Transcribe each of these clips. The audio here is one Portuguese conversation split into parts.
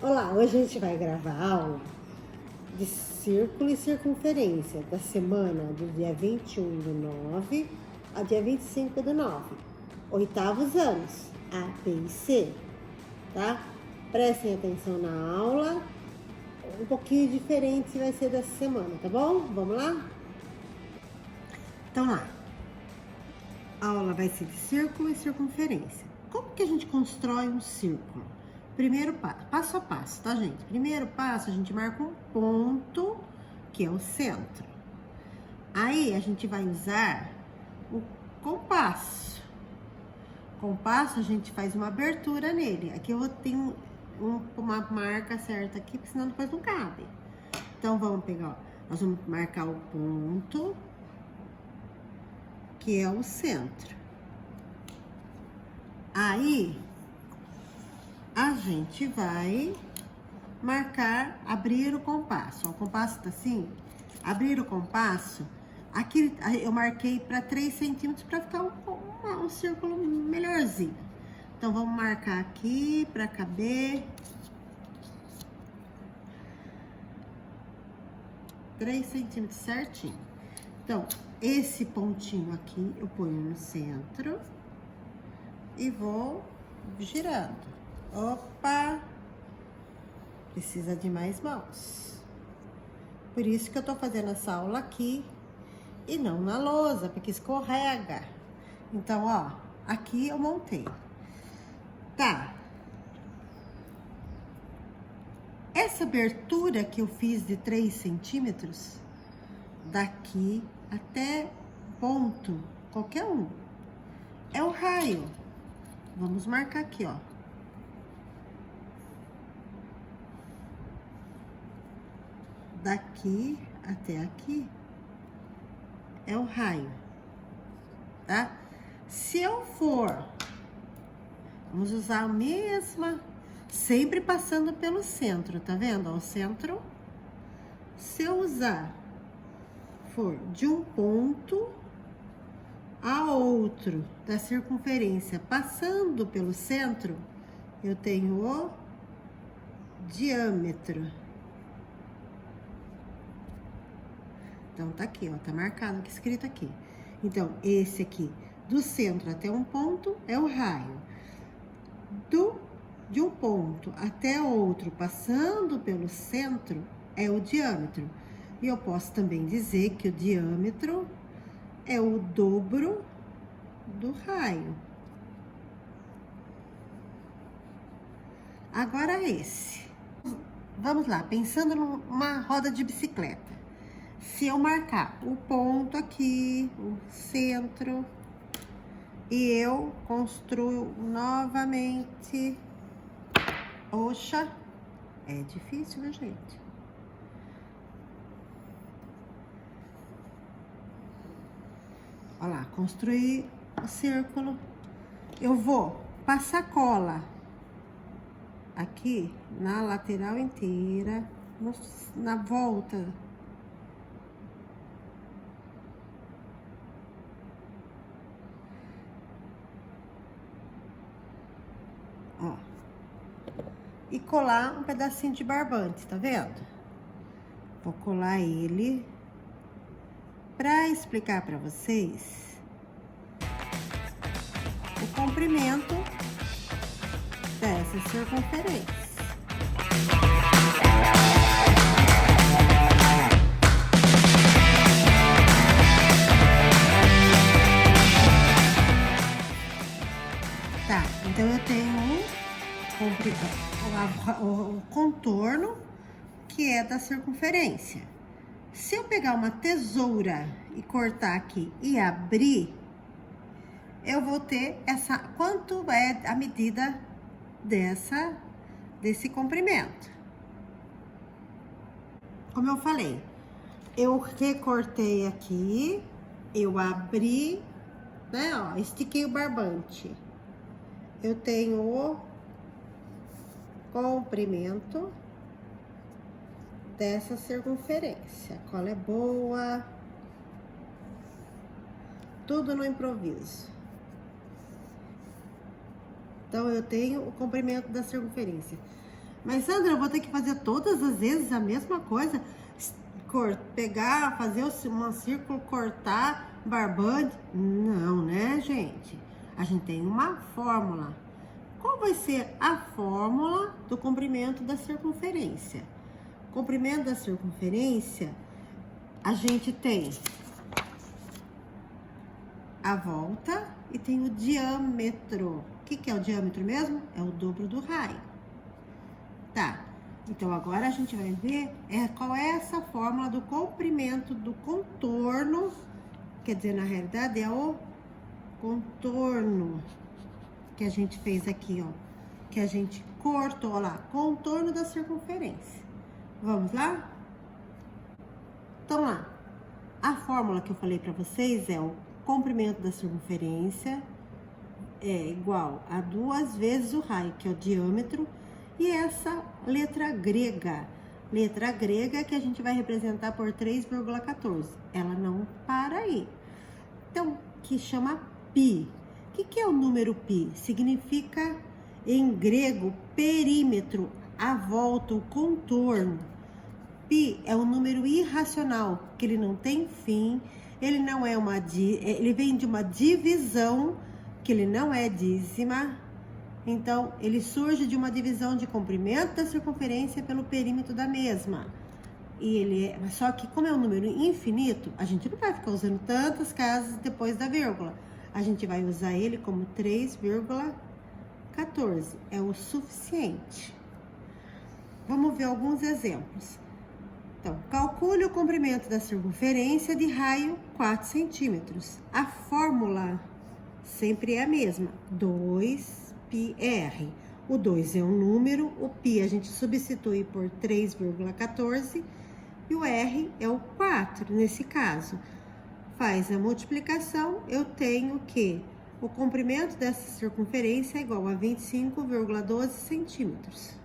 Olá, hoje a gente vai gravar a aula de círculo e circunferência da semana do dia 21/9 a dia 25/9. Oitavos anos, A, B e C, tá? Prestem atenção na aula, um pouquinho diferente vai ser dessa semana, tá bom? Vamos lá? Então lá, a aula vai ser de círculo e circunferência. Como que a gente constrói um círculo? Primeiro passo a passo, tá, gente? Primeiro passo, a gente marca um ponto, que é o centro. Aí, a gente vai usar o compasso. Compasso, a gente faz uma abertura nele. Aqui eu tenho uma marca certa aqui, porque senão depois não cabe. Então, vamos pegar, ó, nós vamos marcar o ponto, que é o centro. Aí, a gente vai marcar, abrir o compasso. Ó, o compasso tá assim, abrir o compasso. Aqui eu marquei para 3 centímetros para ficar um círculo melhorzinho. Então, vamos marcar aqui para caber 3 centímetros certinho. Então, esse pontinho aqui eu ponho no centro e vou girando. Opa! Precisa de mais mãos. Por isso que eu tô fazendo essa aula aqui e não na lousa, porque escorrega. Então, ó, aqui eu montei. Tá. Essa abertura que eu fiz de 3 centímetros, daqui até ponto, qualquer um, é o raio. Vamos marcar aqui, ó. Daqui até aqui é o raio, tá? Se eu for, vamos usar a mesma, sempre passando pelo centro, tá vendo? Ó, o centro, se eu usar, for de um ponto a outro da circunferência, passando pelo centro, eu tenho o diâmetro. Então, tá aqui, ó, tá marcado aqui, escrito aqui. Então, esse aqui, do centro até um ponto, é o raio. De um ponto até outro, passando pelo centro, é o diâmetro. E eu posso também dizer que o diâmetro é o dobro do raio. Agora esse. Vamos lá, pensando numa roda de bicicleta. Se eu marcar o ponto aqui, o centro, e eu construo novamente. Oxa, é difícil, né, gente? Olha lá, construí o círculo. Eu vou passar cola aqui na lateral inteira, na volta. Ó. E colar um pedacinho de barbante, tá vendo? Vou colar ele pra explicar pra vocês o comprimento dessa circunferência. Tá, então eu tenho o contorno, que é da circunferência. Se eu pegar uma tesoura e cortar aqui e abrir, eu vou ter quanto é a medida desse comprimento. Como eu falei, eu recortei aqui, eu abri, né, ó, estiquei o barbante. Eu tenho o comprimento dessa circunferência. A cola é boa. Tudo no improviso. Então, eu tenho o comprimento da circunferência. Mas, Sandra, eu vou ter que fazer todas as vezes a mesma coisa? Pegar, fazer um círculo, cortar, barbante? Não, né, gente? A gente tem uma fórmula. Qual vai ser a fórmula do comprimento da circunferência? Comprimento da circunferência, a gente tem a volta e tem o diâmetro. O que é o diâmetro mesmo? É o dobro do raio. Tá, então agora a gente vai ver qual é essa fórmula do comprimento do contorno, quer dizer, na realidade é o contorno que a gente fez aqui, ó, que a gente cortou lá, contorno da circunferência. Vamos lá? Então lá, a fórmula que eu falei pra vocês é o comprimento da circunferência é igual a 2 vezes o raio, que é o diâmetro, e essa letra grega que a gente vai representar por 3,14. Ela não para aí. Então, que chama π. O que é o número π? Significa, em grego, perímetro, a volta, o contorno. Π é um número irracional, que ele não tem fim, ele não é ele vem de uma divisão, que ele não é dízima. Então, ele surge de uma divisão de comprimento da circunferência pelo perímetro da mesma. E só que como é um número infinito, a gente não vai ficar usando tantas casas depois da vírgula. A gente vai usar ele como 3,14. É o suficiente. Vamos ver alguns exemplos. Então, calcule o comprimento da circunferência de raio 4 centímetros. A fórmula sempre é a mesma, 2πr. O 2 é um número, o π a gente substitui por 3,14 e o r é o 4 nesse caso. Faz a multiplicação, eu tenho que o comprimento dessa circunferência é igual a 25,12 centímetros.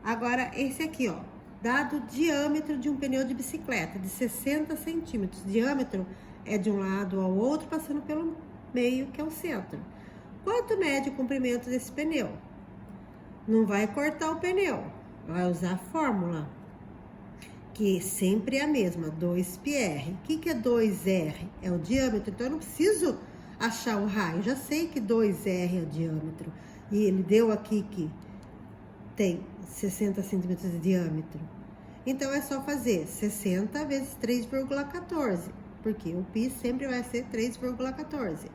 Agora, esse aqui, ó, dado o diâmetro de um pneu de bicicleta, de 60 centímetros. Diâmetro é de um lado ao outro, passando pelo meio, que é o centro. Quanto mede o comprimento desse pneu? Não vai cortar o pneu, vai usar a fórmula, que sempre é a mesma, 2πr. O que é 2r? É o diâmetro, então eu não preciso achar o raio, já sei que 2r é o diâmetro. E ele deu aqui que tem 60 centímetros de diâmetro. Então, é só fazer 60 vezes 3,14, porque o π sempre vai ser 3,14.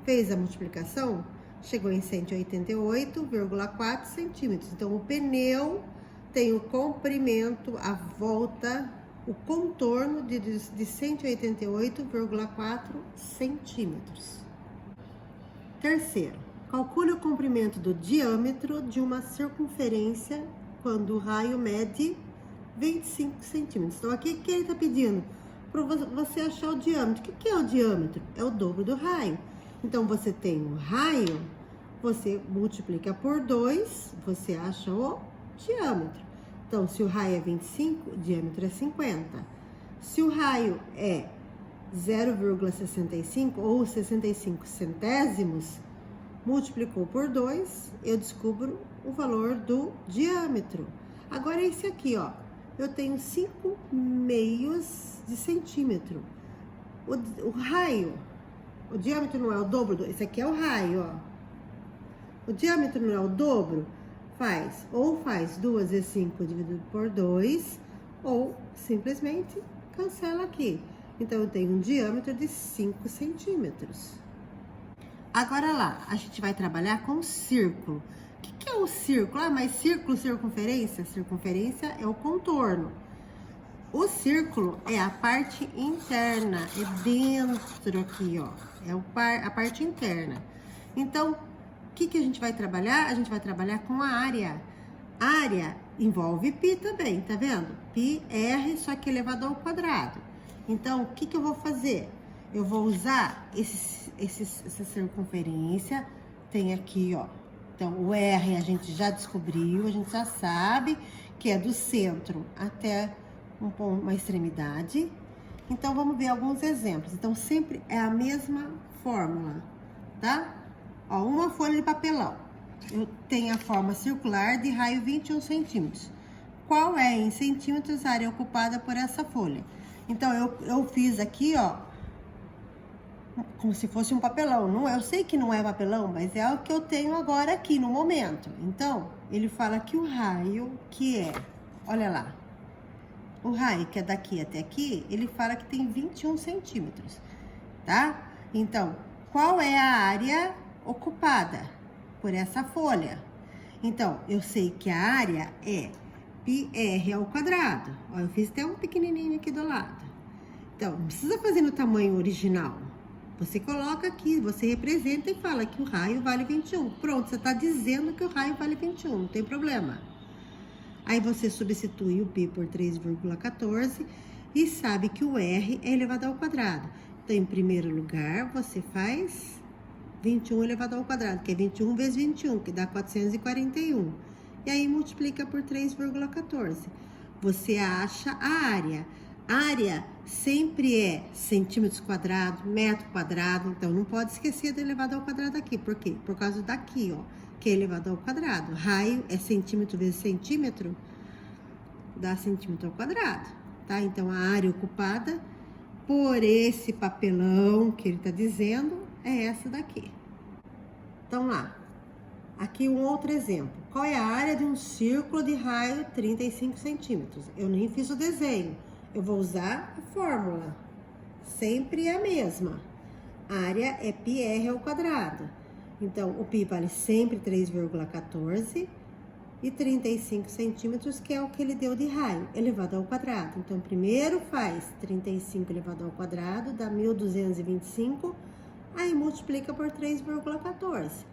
Fez a multiplicação, chegou em 188,4 centímetros. Então, o pneu tem o comprimento, a volta, o contorno de 188,4 centímetros. Terceiro, calcule o comprimento do diâmetro de uma circunferência quando o raio mede 25 centímetros. Então, aqui o que ele está pedindo? Para você achar o diâmetro. O que é o diâmetro? É o dobro do raio. Então, você tem o raio, você multiplica por 2, você acha o diâmetro. Então, se o raio é 25, o diâmetro é 50. Se o raio é 0,65 ou 65 centésimos, multiplicou por 2, eu descubro o valor do diâmetro. Agora, esse aqui, ó, eu tenho 5 meios de centímetro. O raio, o diâmetro não é o dobro, esse aqui é o raio, ó. O diâmetro não é o dobro, faz 2 vezes 5 dividido por 2, ou simplesmente cancela aqui. Então, eu tenho um diâmetro de 5 centímetros. Agora lá, a gente vai trabalhar com círculo. O que é o círculo? Ah, mas círculo, circunferência? Circunferência é o contorno. O círculo é a parte interna, é dentro aqui, ó. É a parte interna. Então, o que a gente vai trabalhar? A gente vai trabalhar com a área. Área envolve π também, tá vendo? πr, só que elevado ao quadrado. Então, o que eu vou fazer? Eu vou usar essa circunferência, tem aqui, ó. Então, o R a gente já descobriu, a gente já sabe que é do centro até uma extremidade. Então, vamos ver alguns exemplos. Então, sempre é a mesma fórmula, tá? Ó, uma folha de papelão. eu tenho a forma circular de raio 21 centímetros. Qual é em centímetros a área ocupada por essa folha? Então, eu fiz aqui, ó, como se fosse um papelão. Não, eu sei que não é papelão, mas é o que eu tenho agora aqui no momento. Então, ele fala que o raio, que é, olha lá, o raio que é daqui até aqui, ele fala que tem 21 centímetros, tá? Então, qual é a área ocupada por essa folha? Então, eu sei que a área é πr ao quadrado. Ó, eu fiz até um pequenininho aqui do lado. Então, não precisa fazer no tamanho original. Você coloca aqui, você representa e fala que o raio vale 21. Pronto, você está dizendo que o raio vale 21, não tem problema. Aí você substitui o π por 3,14 e sabe que o r é elevado ao quadrado. Então, em primeiro lugar, você faz 21 elevado ao quadrado, que é 21 vezes 21, que dá 441. E aí, multiplica por 3,14. Você acha a área. A área sempre é centímetros quadrados, metro quadrado. Então, não pode esquecer do elevado ao quadrado aqui. Por quê? Por causa daqui, ó, que é elevado ao quadrado. Raio é centímetro vezes centímetro, dá centímetro ao quadrado, tá? Então, a área ocupada por esse papelão que ele tá dizendo é essa daqui. Então, lá. Aqui um outro exemplo. Qual é a área de um círculo de raio 35 centímetros? Eu nem fiz o desenho. Eu vou usar a fórmula. Sempre é a mesma. A área é πr ao quadrado. Então, o π vale sempre 3,14 e 35 centímetros, que é o que ele deu de raio, elevado ao quadrado. Então, primeiro faz 35 elevado ao quadrado, dá 1.225, aí multiplica por 3,14.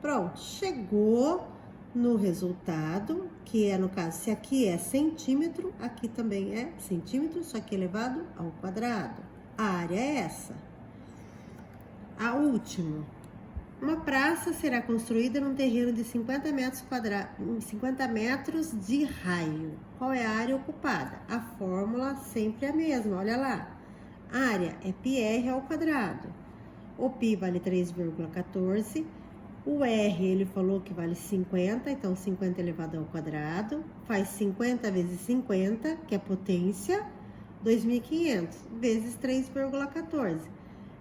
Pronto, chegou no resultado, que é, no caso, se aqui é centímetro, aqui também é centímetro, só que elevado ao quadrado. A área é essa. A última. Uma praça será construída num terreno de 50 metros de raio. Qual é a área ocupada? A fórmula sempre é a mesma, olha lá. A área é πr ao quadrado. O π vale 3,14. O R, ele falou que vale 50, então 50 elevado ao quadrado. Faz 50 vezes 50, que é potência, 2.500, vezes 3,14.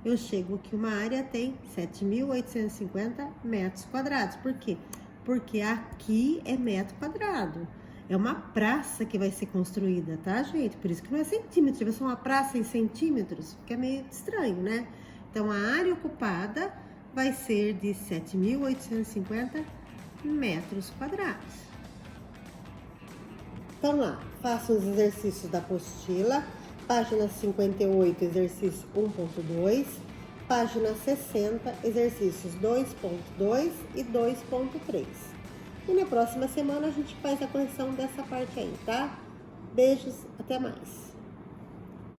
Eu chego que uma área tem 7.850 metros quadrados. Por quê? Porque aqui é metro quadrado. É uma praça que vai ser construída, tá, gente? Por isso que não é centímetro, vai ser uma praça em centímetros, que é meio estranho, né? Então, a área ocupada vai ser de 7.850 metros quadrados. Então, lá, faça os exercícios da apostila. Página 58, exercício 1.2. Página 60, exercícios 2.2 e 2.3. E na próxima semana a gente faz a correção dessa parte aí, tá? Beijos, até mais.